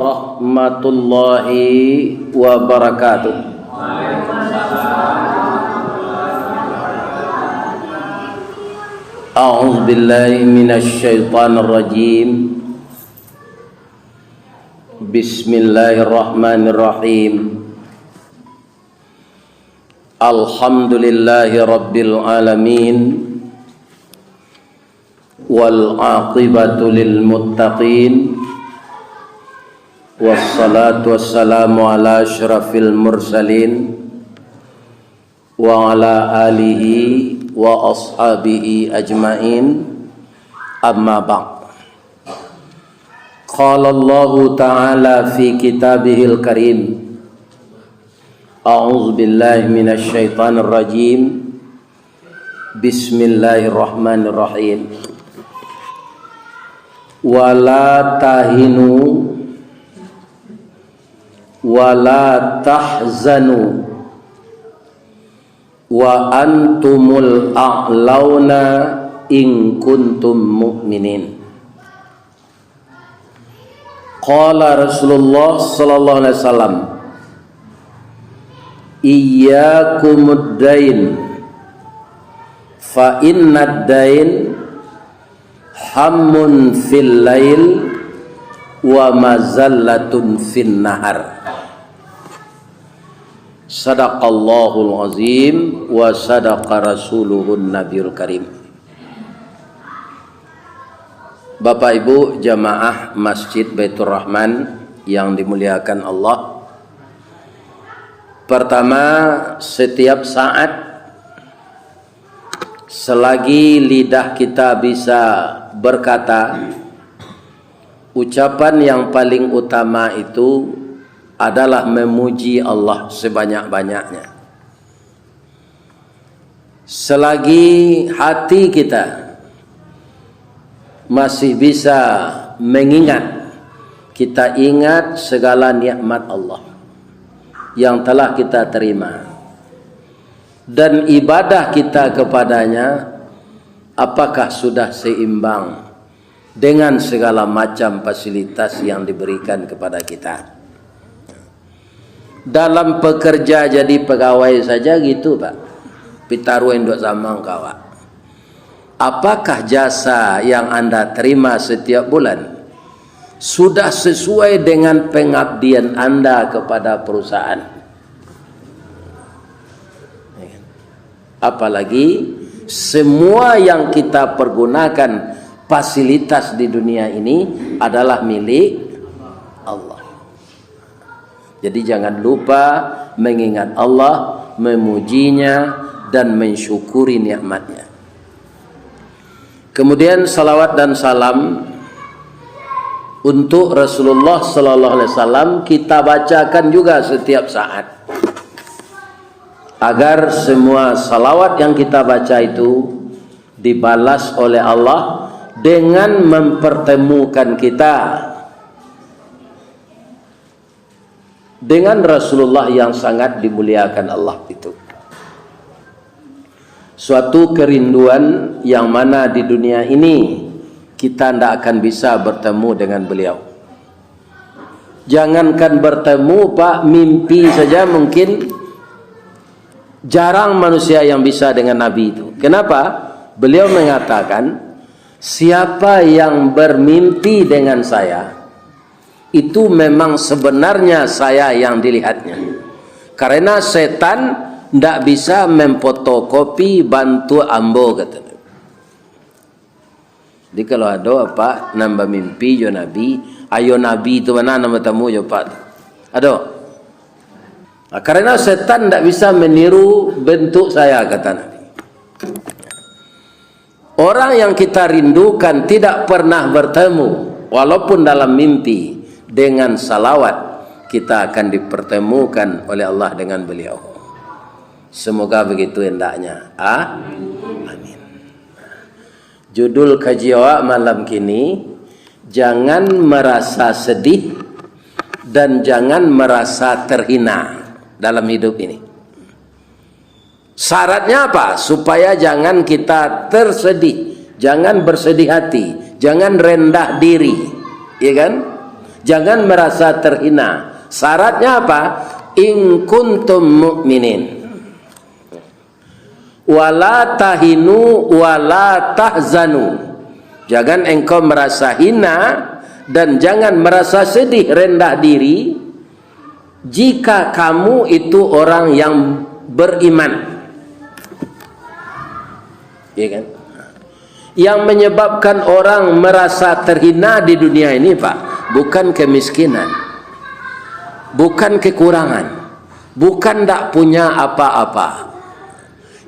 Rahmatullahi wabarakatuh. A'udzu billahi minasy syaithanir rajim. Bismillahirrahmanirrahim. Alhamdulillahi rabbil alamin. Wal 'aqibatu lil muttaqin. Wassalatu wassalamu ala asyrafil mursalin wa ala alihi wa ashabihi ajmain, amma ba'd. Qala Allah ta'ala fi kitabihil karim, a'udzu billahi minasy syaithanir rajim. Bismillahirrahmanirrahim. Wala tahinu wala tahzanu wa antumul a'launa in kuntum mu'minin. Qala Rasulullah sallallahu alaihi wasallam, iyyakumud dain fa innad dain hammun fil lail wa mazallatun fin nahar. Sadaqallahul azim wa sadaqa rasuluhun nabiyul karim. Bapak Ibu jamaah Masjid Baitur Rahman yang dimuliakan Allah. Pertama, setiap saat selagi lidah kita bisa berkata, ucapan yang paling utama itu adalah memuji Allah sebanyak-banyaknya. Selagi hati kita masih bisa mengingat, kita ingat segala nikmat Allah yang telah kita terima dan ibadah kita kepadanya, apakah sudah seimbang dengan segala macam fasilitas yang diberikan kepada kita. Dalam pekerja jadi pegawai saja gitu Pak, pitaru endok samang kawa. Apakah jasa yang Anda terima setiap bulan sudah sesuai dengan pengabdian Anda kepada perusahaan? Apalagi semua yang kita pergunakan fasilitas di dunia ini adalah milik Allah. Jadi jangan lupa mengingat Allah, memujinya dan mensyukuri nikmatnya. Kemudian salawat dan salam untuk Rasulullah sallallahu alaihi wasallam kita bacakan juga setiap saat, agar semua salawat yang kita baca itu dibalas oleh Allah dengan mempertemukan kita dengan Rasulullah yang sangat dimuliakan Allah itu. Suatu kerinduan yang mana di dunia ini kita tidak akan bisa bertemu dengan beliau. Jangankan bertemu Pak, mimpi saja mungkin jarang manusia yang bisa dengan Nabi itu. Kenapa? Beliau mengatakan, siapa yang bermimpi dengan saya, itu memang sebenarnya saya yang dilihatnya. Karena setan tidak bisa memfotokopi bantu ambo, kata. Jadi kalau ada apa nambah mimpi jo Nabi, ayo Nabi itu mana nama tamu jo Pak? Ada. Karena setan tidak bisa meniru bentuk saya, kata Nabi. Orang yang kita rindukan tidak pernah bertemu, walaupun dalam mimpi, dengan salawat kita akan dipertemukan oleh Allah dengan beliau. Semoga begitu hendaknya. Amin. Judul kajian malam kini, jangan merasa sedih dan jangan merasa terhina dalam hidup ini. Syaratnya apa? Supaya jangan kita tersedih, jangan bersedih hati, jangan rendah diri, ya kan? Jangan merasa terhina. Syaratnya apa? In kuntum mu'minin. Wala tahinu wala tahzanu. Jangan engkau merasa hina dan jangan merasa sedih, rendah diri jika kamu itu orang yang beriman. Ya kan? Yang menyebabkan orang merasa terhina di dunia ini, Pak, bukan kemiskinan, bukan kekurangan, bukan tak punya apa-apa.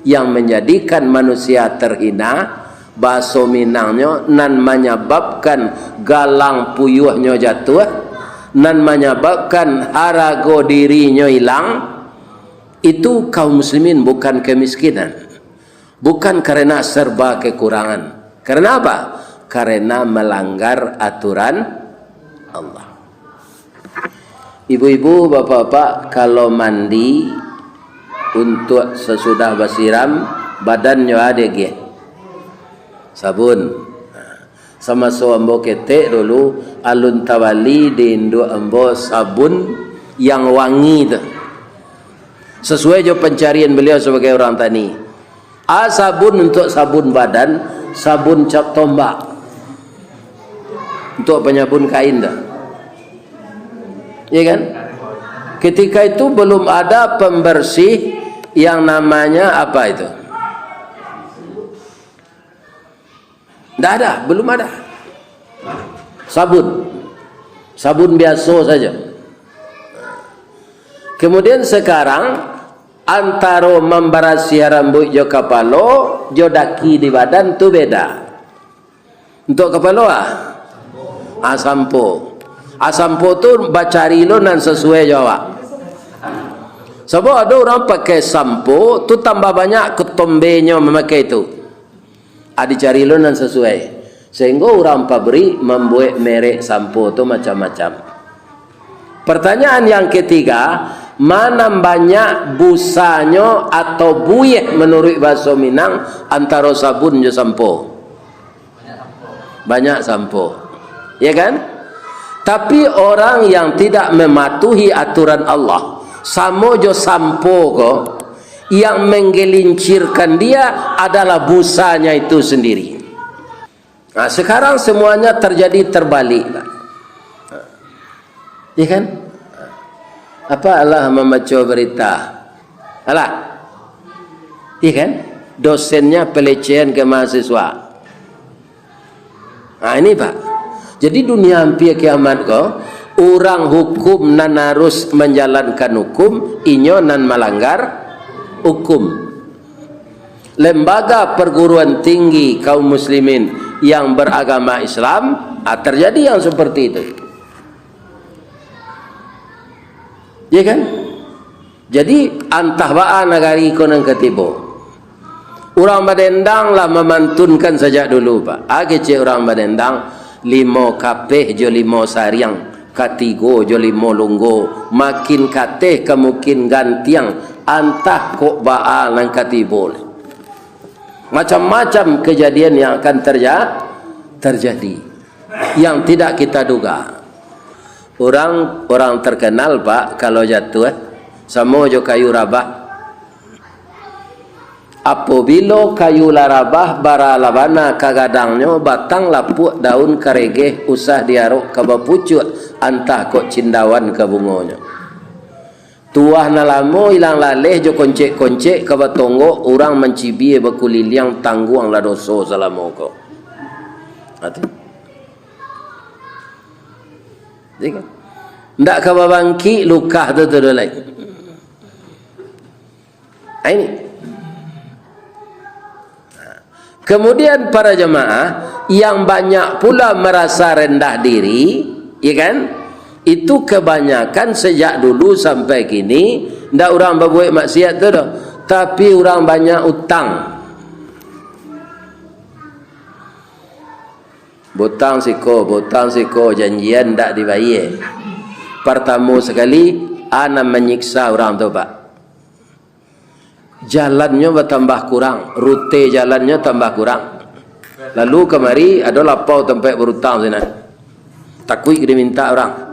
Yang menjadikan manusia terhina, bahasa Minangnya, nan menyebabkan galang puyuhnya jatuh, nan menyebabkan harago dirinya hilang, itu kaum muslimin, bukan kemiskinan, bukan karena serba kekurangan. Karena apa? Karena melanggar aturan Allah. Ibu-ibu, bapak-bapak, kalau mandi untuk sesudah basiram, badannya ada ge sabun. Sama so ambo ketek dulu alun tawali di Indo ambo sabun yang wangi tu. Sesuai jo pencarian beliau sebagai orang tani. Sabun untuk sabun badan, sabun cap tombak untuk penyabun kain dah. Ya kan? Ketika itu belum ada pembersih yang namanya apa itu? Tidak ada, belum ada. Sabun biasa saja. Kemudian sekarang antara membarasi rambut jo kepala, jo daki di badan tu beda. Untuk kepala sampo. Sampo tu bacari lo nan sesuai jawab. Sebab ada orang pakai sampo tu tambah banyak ketombenya memakai itu. Dicari lo nan sesuai. Sehingga orang pabrik membuat merek sampo tu macam-macam. Pertanyaan yang ketiga, mana banyak busanya atau buyeh menurut bahasa Minang antara sabun dan sampo? Banyak sampo. Ya kan? Tapi orang yang tidak mematuhi aturan Allah, sama jo sampo ko, yang menggelincirkan dia adalah busanya itu sendiri. Nah, sekarang semuanya terjadi terbalik. Ya kan? Apa Allah membaca berita? Alah. Ya kan? Dosennya pelecehan ke mahasiswa. Nah, ini Pak. Jadi dunia hampir kiamat ko, orang hukum nan harus menjalankan hukum, inyo nan melanggar hukum. Lembaga perguruan tinggi kaum muslimin yang beragama Islam, terjadi yang seperti itu. Ya kan? Jadi antah ba'a negari konon ketibo. Orang Badendang lah memantunkan sejak dulu Pak. Kecil orang Badendang 5 kapeh jo 5 sariang, katigo jo 5 lunggo, makin kateh kemungkin gantiang antah kok ba'a nang katibol. Macam-macam kejadian yang akan terjadi yang tidak kita duga. Orang terkenal Pak kalau jatuh sama jo kayu rabah. Apabila kayu larabah bara labana kagadangnya batang lapuk daun karegeh usah diaruk ke bapucut antah kok cindawan ke bungonya. Tuah nalamo ilang laleh jo koncek-koncek ke batonggo orang mencibi bekuliliang tangguang la doso salamoko. Hati. Jika ndak ke babangki lukah tu dolai. Ini. Kemudian para jemaah yang banyak pula merasa rendah diri, ya kan? Itu kebanyakan sejak dulu sampai kini, ndak orang berbuat maksiat tu dah, tapi orang banyak utang. Botang siko janjian ndak dibayar. Pertama sekali ana menyiksa orang tu Pak. Jalannya bertambah kurang, rute jalannya tambah kurang. Lalu kemari ada lapau tempat berutang sana. takut dia minta orang.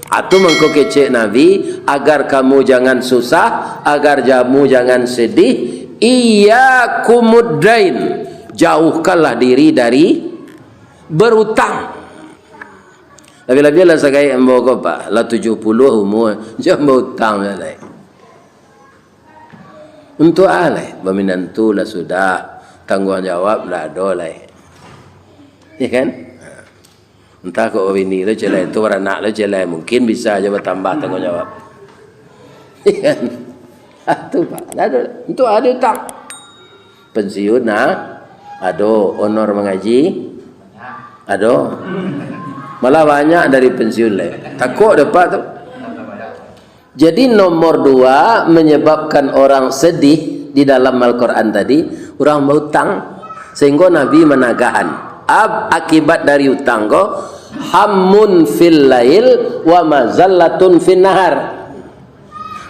Atau mengko kecek Nabi agar kamu jangan susah, agar kamu jangan sedih. Iyyakumuddain, jauhkanlah diri dari berutang. Lebih-lebih lah sekai embo ko pak, lah 70 umur, jangan berutang lah. Untuk alai, berminantu lah sudah, tanggungjawab lah dolai. Ya kan? Entah kok bini lo celai tu anak lo celai mungkin bisa aja bertambah tanggungjawab. Iya. Itu pak, ada untuk ada utang. Pensiun ada honor mengaji, ada. Malah banyak dari pensiun lah. Takut dapat tu. Jadi nomor 2 menyebabkan orang sedih di dalam Al-Quran tadi, orang berutang sehingga Nabi menagahan. Akibat dari utang ko hammun fil lail wa mazallatun fin nahar,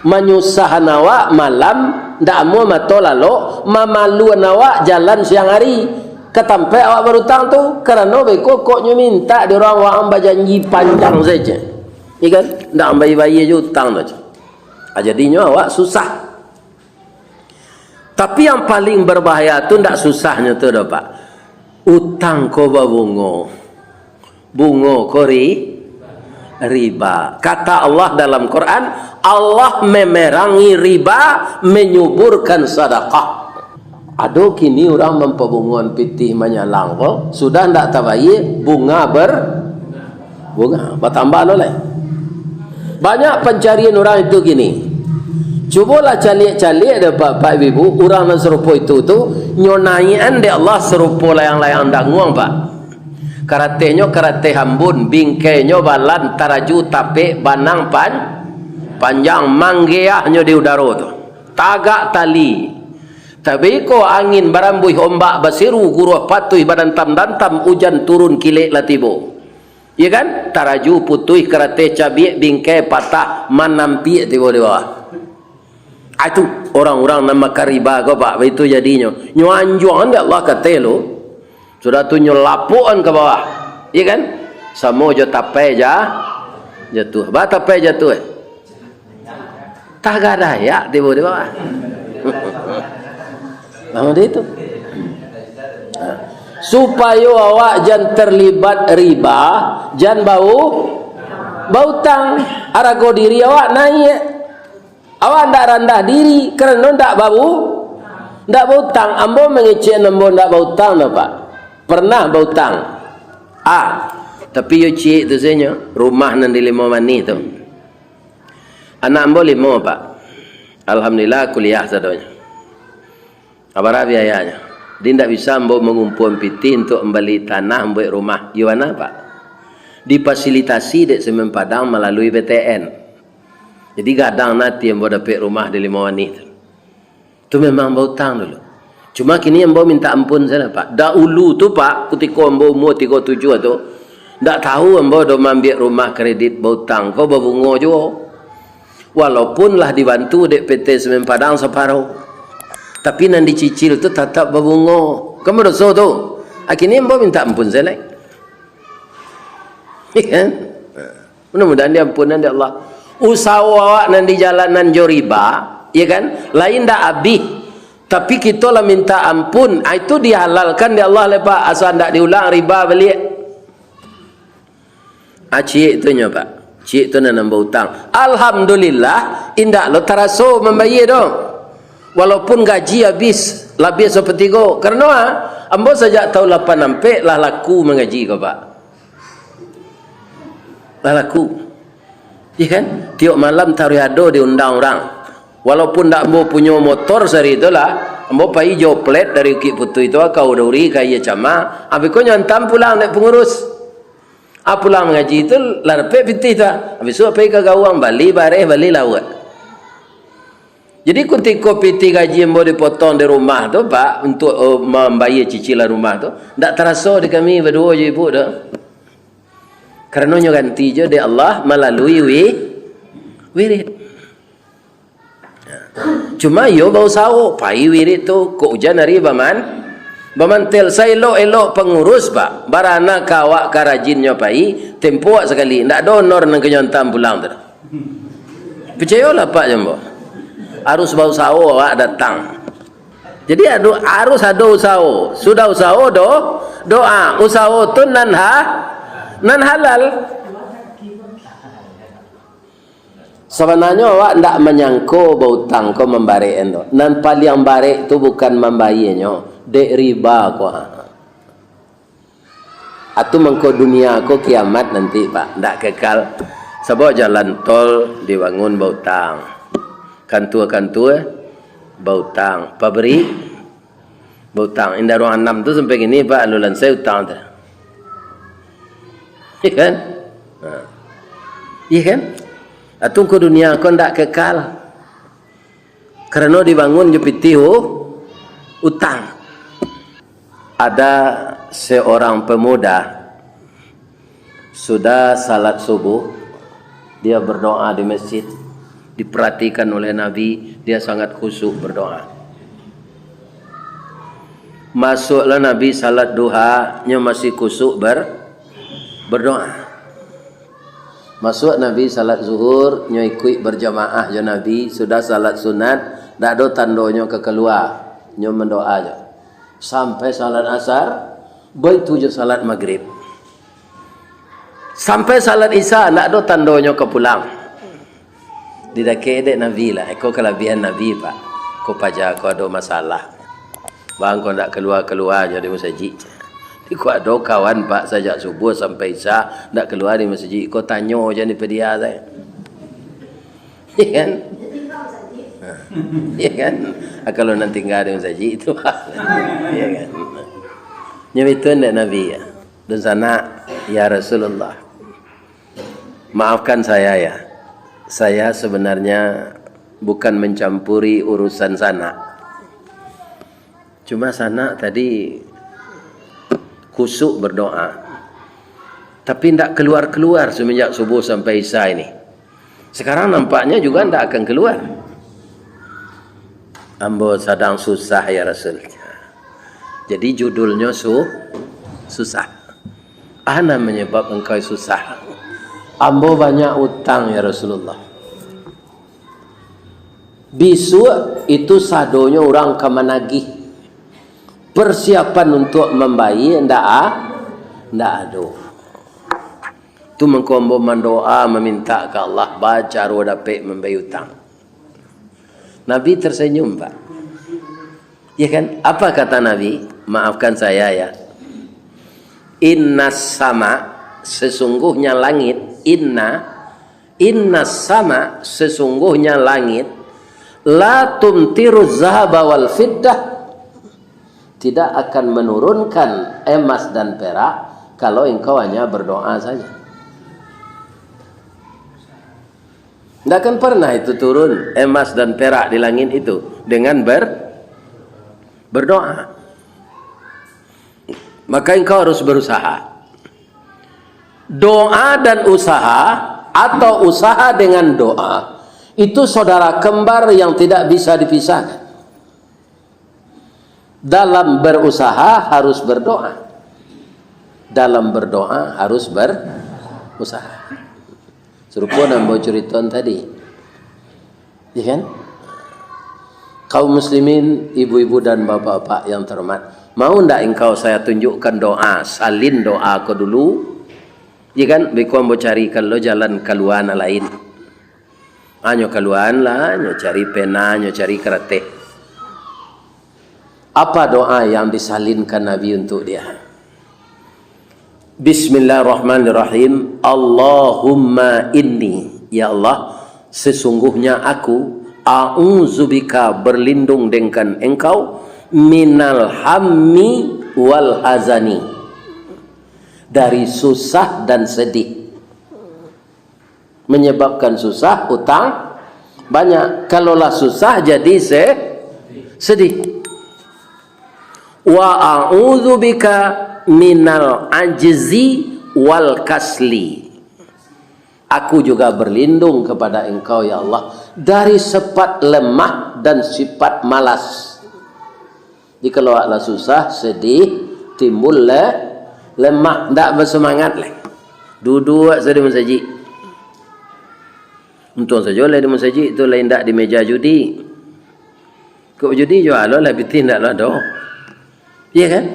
menyusah nawak malam ndak mau matolalo, mamalu nawak jalan siang hari. Ketampai awak berutang tu kerana beko koknya minta di orang wang berjanji panjang saja, ikan ndak bayi-bayi je utang tu. Jadinya awak susah. Tapi yang paling berbahaya tu ndak susahnya tu dah pak. Utang ko babungo, bungo kori riba. Kata Allah dalam Quran, Allah memerangi riba, menyuburkan sedekah. Aduh kini orang mempebunguan pitih menyalang ko, sudah ndak tabayi bunga bunga bertambah oleh. Banyak pencarian orang itu gini. Cubalah calik-calik ada Pak Ibu, orang yang serupa itu tu nyonaian de Allah serupa layang-layang danguang pak. Karatenyo karate hambun, bingkainya balan taraju tape banang panjang manggeahnya di udara tu. Tagak tali. Tapi ko angin barambuih ombak basiru guruh patuh badan tam hujan turun kilek latibo. Ya kan? Taraju putih karate cabiak bingkai patah manampi tiba di bawah. Itu orang-orang nama kariba ko pak, itu jadinya nyuanjuan dia Allah kata lo sudah tu nyelapuan ke bawah, iya kan? Samo jo tapai jatuh, ba tapai jatuh tak ada ya di bawah. Lama dia itu supaya awak jangan terlibat riba, jangan bau tang, arago diri awak naik. Awak ndak rendah diri kerana ndak berhutang. Ambo mengecek ambo ndak berhutang dah pak. Pernah berhutang. Tapi yo cik tu sebenarnya rumah nan di 5 mani tu. Anak ambo 5 pak. Alhamdulillah kuliah sadonya. Apa biayanya? Dia ndak bisa ambo mengumpul piti untuk membeli tanah buat rumah. Gimana pak? Difasilitasi dek Semen Padang melalui BTN. Jadi kadang nanti yang bawa dapat rumah di 5 wanita. Itu memang berhutang dulu. Cuma kini yang bawa minta ampun sana pak. Dahulu tu pak, ketika yang bawa umur 37 tu, tak tahu yang bawa dah ambil rumah kredit berhutang. Kau berbunga juga. Walaupun lah dibantu dek PT Semen Padang separuh. Tapi nan dicicil tu tetap berbunga. Kamu dosa tu. Akhirnya yang bawa minta ampun sana. Kan? Mudah-mudahan dia ampunan dia Allah. Usaha awak nan di jalanan joriba, ya kan? Lain dak habis. Tapi kita lah minta ampun, itu dihalalkan di Allah lepas asal ndak diulang riba balik. Cik tu nya pak. Cik tu nak nambah hutang. Alhamdulillah, indak lo teraso membayar dong. Walaupun gaji habis, lebih seperti go. Karena ambo sejak tahun 8 sampai lah laku mengaji kau pak. Lah laku. Ya kan? Tiap malam tariado diundang orang. Walaupun tak mau punya motor sehari itulah, mau pergi joplet dari Bukit Putu itu kau duri kaya cama, habis kau nyantam pulang naik pengurus. Pulang mengaji itu larpe piti ta. Habis itu pergi ke gawang Bali bareh Bali lawat. Jadi ketika piti gaji yang mau dipotong di rumah tu pak untuk membayar cicilan rumah tu, tak terasa di kami berdua je ibu dah. Kerana ganti je di Allah melalui wirid. Cuma yo bau sawo pai wirid tu kok hujan hari Bamantil saya elok-elok pengurus pak. Barana kawak karajinnya pai tempuak sekali. Ndak donor nang kenyontam pulang tu. Percayalah pak jambo. Harus bau sawo awak datang. Jadi harus ada usaha. Sudah usaha doa. Usaha tu nan halal. Sebenarnya awak ndak menyangko bautang kau membarek endo. Nan paling barek tu bukan membayarnya. Dek riba ko. Atu mengko dunia ko kiamat nanti pak. Ndak kekal. Sebab jalan tol dibangun bautang. Kantua bautang. Pabrik bautang. Indah ruang 6 tu sampai gini pak. Lulan saya utang tu. Iya kan? Iya kan? Atu ko dunia ko ndak kekal. Karena dibangun jepiti utang. Ada seorang pemuda sudah salat subuh, dia berdoa di masjid, diperhatikan oleh Nabi, dia sangat khusyuk berdoa. Masuklah Nabi salat duha, nya masih khusyuk berdoa. Masuk Nabi salat zuhur, nya ikut berjamaah je Nabi, sudah salat sunat, dak ada tandonya kekeluar, nya mendoa je. Sampai salat asar, begitu je salat maghrib. Sampai salat isya, nak ada tandonya ke pulang. Tidak kedek Nabi lah. Kau kelebihan Nabi pak. Kau pajar kau ada masalah. Bang kau nak keluar jadi masjid. Kau ada kawan pak sejak subuh sampai isya nak keluar di masjid. Kau tanya je ni pedia saya. Iya kan? Iya kan? Kalau nanti enggak ada masjid itu pak. Iya kan? Nyebitun tak Nabi ya. Dan sana ya Rasulullah. Maafkan saya ya. Saya sebenarnya bukan mencampuri urusan sana. Cuma sana tadi khusyuk berdoa. Tapi tidak keluar-keluar semenjak subuh sampai isya ini. Sekarang nampaknya juga tidak akan keluar. Ambo sedang susah ya Rasul. Jadi judulnya susah. Ana menyebab engkau susah. Ambo banyak utang ya Rasulullah. Bisu itu sadonya orang kemenagih. Persiapan untuk membayar ndak ada. Tu mengkombo mendoa meminta ke Allah baca ro dapat membayar utang. Nabi tersenyum pak. Ya kan? Apa kata Nabi? Maafkan saya ya. Inna sama sesungguhnya langit. Inna sama sesungguhnya langit. La tumtiru zahaba wal fiddah. Tidak akan menurunkan emas dan perak kalau engkau hanya berdoa saja. Tidak akan pernah itu turun emas dan perak di langit itu dengan berdoa. Maka engkau harus berusaha. Doa dan usaha atau usaha dengan doa itu saudara kembar yang tidak bisa dipisahkan. Dalam berusaha harus berdoa. Dalam berdoa harus berusaha. Serupa nambo ceriton tadi. Ya kan? Kaum muslimin, ibu-ibu dan bapak-bapak yang terhormat, mau ndak engkau saya tunjukkan doa, salin doa kau dulu? Ya kan? Biko ambo carikan lo jalan keluar lain. Anyo keluar lah, anyo cari pena, anyo cari kerete. Apa doa yang disalinkan Nabi untuk dia? Bismillahirrahmanirrahim. Allahumma inni, ya Allah, sesungguhnya aku a'udzubika berlindung dengan engkau minal hammi wal hazani, dari susah dan sedih. Menyebabkan susah, utang banyak. Kalaulah susah jadi sedih. Wa a'udzubika minal ajzi wal kasli. Aku juga berlindung kepada engkau ya Allah dari sifat lemah dan sifat malas. Jika lah susah, sedih, timbul lemah, tak bersemangat lah. Duduk saja di masjid. Untung saja lah di masjid itu lain tak di meja judi. Kau judi jual lah, betul tak lah doh. Iya kan?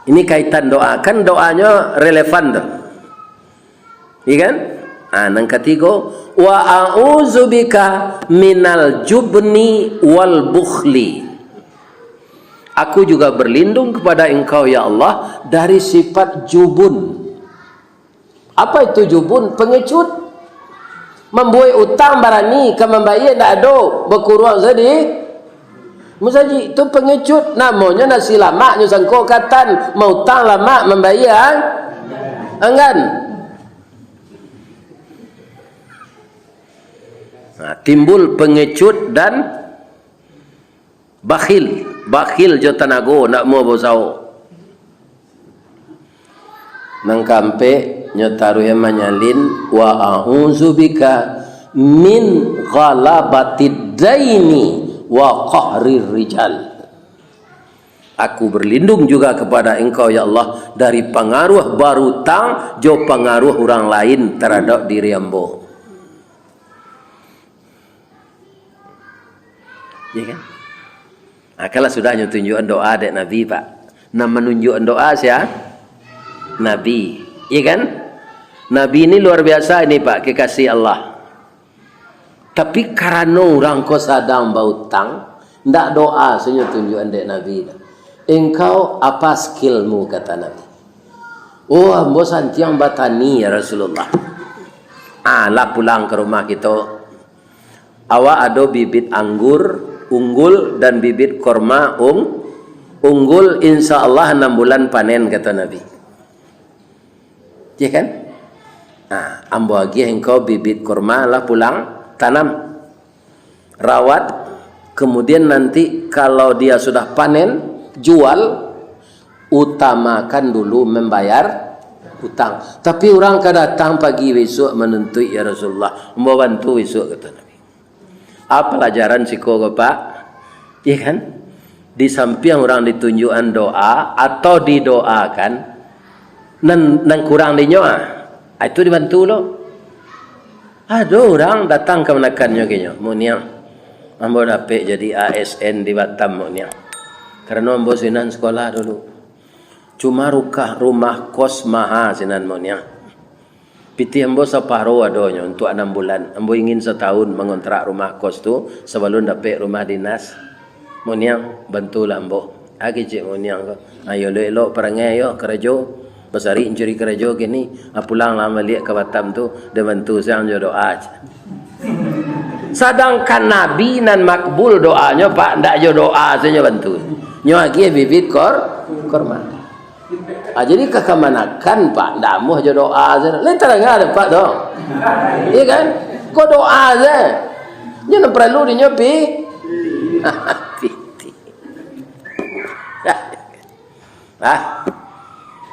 Ini kaitan doa, kan doanya relevan tuh. Iya kan? Yang ketiga, wa a'udzubika minal jubni wal bukhli. Aku juga berlindung kepada Engkau ya Allah dari sifat jubun. Apa itu jubun? Pengecut. Membuat utang barani ke membayar tak ada, berkurang sedih. Musajid itu pengecut, namanya nasi lama nyusangko katan, mau utang lama membayar enggan. Timbul pengecut dan bakhil jo tanago nak mau bosau nang kampe nyotaru yang manyalin wa a'udzubika min ghalabatid daini wa qahrir rijal. Aku berlindung juga kepada Engkau ya Allah dari pengaruh barutang jo pengaruh orang lain terhadap diri ambo. Ya kan? Kalau sudah tunjukkan doa dari Nabi Pak. Nama menunjukkan doa siapa? Nabi. Iya kan? Nabi ini luar biasa ini Pak, kekasih Allah. Tapi karena orang kau sadang bautang, ndak doa senyum tunjukkan dari Nabi. Engkau apa skillmu kata Nabi? Oh, ambo santiang batani ya Rasulullah. Lah pulang ke rumah kita. Awak ada bibit anggur unggul dan bibit korma unggul, insya Allah 6 bulan panen kata Nabi. Ya kan? Ambo lagi engkau bibit korma lah pulang tanam, rawat, kemudian nanti kalau dia sudah panen jual, utamakan dulu membayar utang. Tapi orang datang pagi besok menuntut ya Rasulullah, mau bantu besok kata Nabi. Apa pelajaran siko Pak? Iya kan? Di samping orang ditunjukkan doa atau didoakan, nan kurang dinyoa, itu dibantu lo. Ada orang datang ke menakannya kayaknya, mau niang, ambo dapet jadi ASN di Batam mau niang. Karena ambo sinan sekolah dulu, cuma rumah kos maha sinan mau niang. Piti ambo separuh adanya untuk 6 bulan. Ambo ingin setahun mengontrak rumah kos tu sebelum dapat rumah dinas. Moniang bantulah ambo. Agi cik moniang ko. Ayo elok perangai yo kerja. Besari curi kerja gini. Pulang lama lihat ke Batam tu dia bantu saya doa. Sedangkan Nabi nan makbul doanya Pak ndak jo doa saya bantu. Nyo lagi bibit korma. Jadi kekemanakan Pak, ndak mau aja doa aja. Lain terangah ada Pak dong. Iya kan? Kok doa aja. Jangan perlu dinyopi.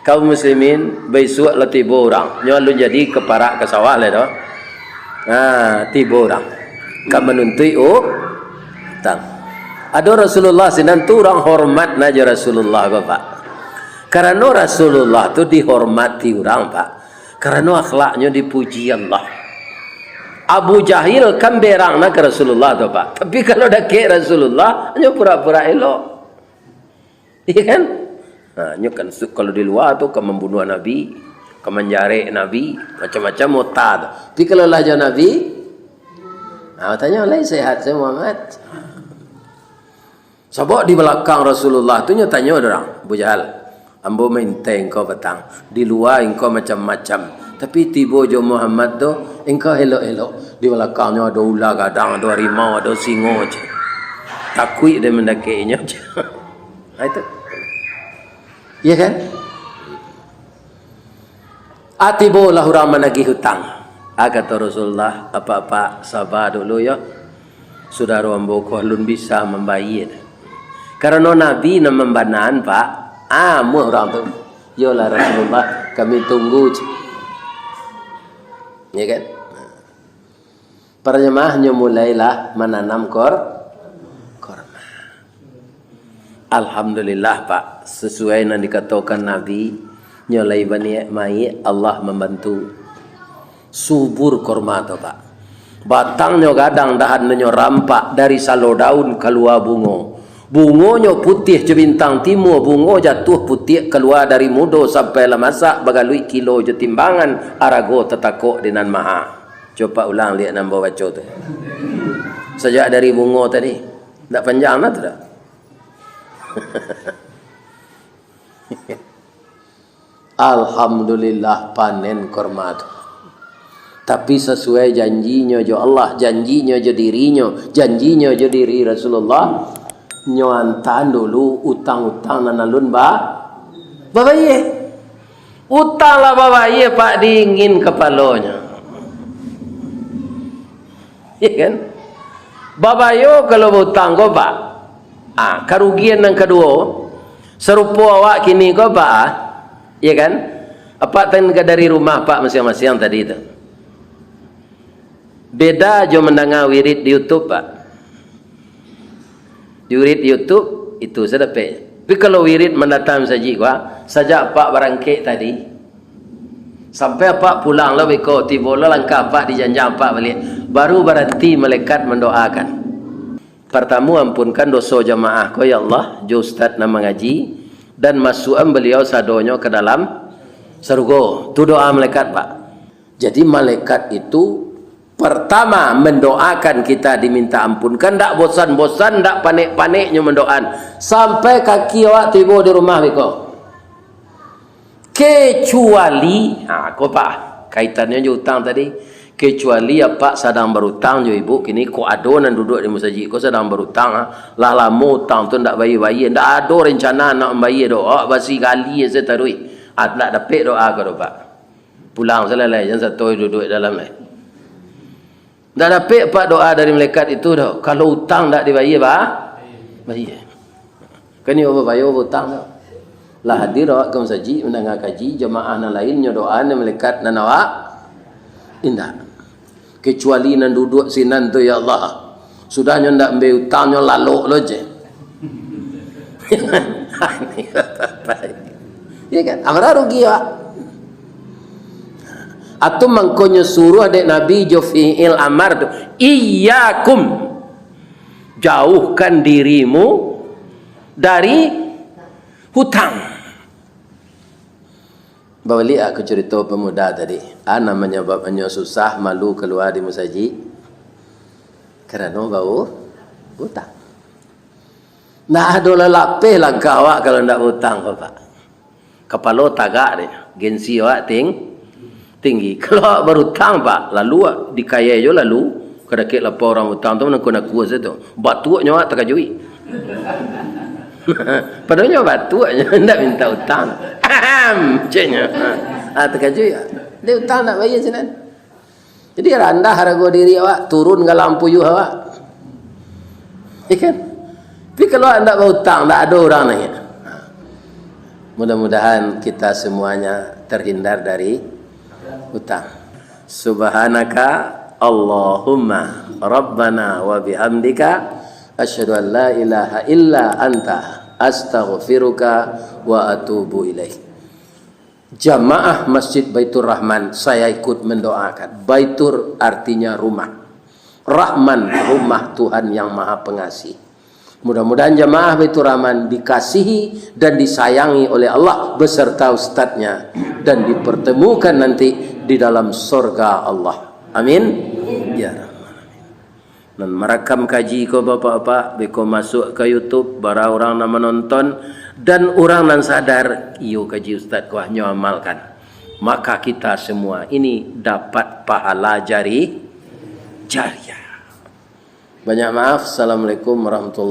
Kaum muslimin besok lah tiba orang. Nyo lu jadi keparak ke sawah lah doh. Tiba orang. Kau menuntut utang. Ada Rasulullah sinan tu orang hormat naja Rasulullah Bapak. Karena Rasulullah itu dihormati orang Pak. Karena akhlaknya dipuji Allah. Abu Jahil kan berang nak Rasulullah tu Pak. Tapi kalau dah ke Rasulullah, hanya pura-pura elok. Iya kan? Kan kalau di luar tu kan membunuh Nabi, kan menjari Nabi, macam-macam mutad. Tapi kalau lah jadi Nabi, tanya lain sehat saya Muhammad. Sebab di belakang Rasulullah tu tanya orang Abu Jahal. Ambo minta engkau petang. Di luar engkau macam-macam. Tapi tiba jo Muhammad tu, engkau elok-elok. Di belakangnya ada ular gadang, ada harimau, ada singo je. Takut dia mendakinya je. Itu. Iya kan? Tiba lah orang menagih hutang. Kata Rasulullah, apa-apa sabar dulu ya. Saudara ambo kualun bisa membayar. Karena Nabi nak membanaan Pak. Mu orang tu. Yolah Rasulullah, kami tunggu. Ya kan? Para jemaahnya mulailah menanam korma. Alhamdulillah Pak, sesuai yang dikatakan Nabi, nyolai bani mai Allah membantu. Subur korma tu Pak. Batangnya gadang dahannya rampak dari salo daun keluar bungo. Bungonya putih je bintang timur, bungo jatuh putih keluar dari mudo sampai lemasak bagalui kilo je timbangan arago tetakok dengan maha. Coba ulang lihat nombor baca tu. Sejak dari bungo tadi. Tak panjang lah tu dah. Alhamdulillah panen korma tu. Tapi sesuai janjinya jo Allah, janjinya jo dirinya, janjinya jo diri Rasulullah. Nyoantan dulu utang-utang nanalun babaye. Utang lah babaye Pak dingin kepalanya. Ya kan? Babayo kalau utang kau Pak. Kerugian yang kedua serupa awak kini kau Pak. Ya kan? Apa tengah dari rumah Pak masing-masing tadi itu. Beda jo mendengar wirid di YouTube Pak. Di wirid YouTube itu sedapnya. Tapi kalau wirid mendatang saji gua, sajak Pak barangkek tadi. Sampai Pak pulang lah beko tiba lah langkah Pak di janjang Pak balik. Baru berhenti malaikat mendoakan. Pertama ampunkan dosa jamaah ko ya Allah, jo ustaz nama ngaji dan masukan beliau sadonyo ke dalam surga. Tu doa malaikat Pak. Jadi malaikat itu pertama mendoakan kita diminta ampunkan, tak bosan-bosan, tak panik-paniknya mendoakan sampai kaki awak tiba di rumah beko. Kecuali, kau Pak, kaitannya je hutang tadi. Kecuali Pak sedang berhutang je ibu, kini kau adonan duduk di masjid, kau sedang berhutang, lah lama hutang tu tak bayar-bayar, tak ada rencana nak bayar doa, basi kali saya tarui, tak dapat doa kau Pak. Pulang selesai, jangan satu duduk dalam ni. Tak dapat Pak doa dari malaikat itu dah. Kalau hutang tak dibayar Pak, bayar. Kan ni apa bayar hutang dah. Lah hadir awak ke masjid mendengar kaji, jemaah yang lainnya doa ni malaikat nan awak indah. Kecuali nan duduk sinan tu ya Allah. Sudahnya ndak ambil hutangnya lalu lo je. Ya kan? Amra rugi awak. Atau mangkonya suruh adik Nabi jo fi'il amar tu. Iyyakum. Jauhkan dirimu dari hutang. Balik aku cerita pemuda tadi. Namanya bapaknya susah, malu keluar di masjid. Kerana bau hutang. Nak ada lelapih langkah awak kalau nak hutang Pak. Kepala tagak dia. Gensi awak tinggi. Kalau berhutang Pak, lalu dikaya je lalu. Kadang-kadang lapor orang hutang tu, nak kuasa tu. Batuaknya awak terkajui. Padahalnya batuaknya, tak minta hutang. Macamnya. Terkajui. Dia hutang nak bayar sinan. Jadi rendah harga diri awak, turun ke lampu yuh awak. Ya kan? Tapi kalau anda berhutang, tak ada orang nanya. Mudah-mudahan kita semuanya terhindar dari hutang. Subhanaka Allahumma Rabbana wa bihamdika asyhadu an la ilaha illa anta astaghfiruka wa atubu ilaih. Jamaah Masjid Baitur Rahman, saya ikut mendoakan. Baitur artinya rumah. Rahman, rumah Tuhan yang Maha Pengasih. Mudah-mudahan jamaah Baitur Rahman dikasihi dan disayangi oleh Allah beserta ustadznya dan dipertemukan nanti di dalam surga Allah. Amin. Ya Rahman. Dan merekam kaji ko bapak-bapak, beko masuk ke YouTube, bara orang nak menonton dan orang nan sadar, iyo kaji ustaz ko hanya amalkan. Maka kita semua ini dapat pahala jariah. Banyak maaf. Assalamualaikum warahmatullahi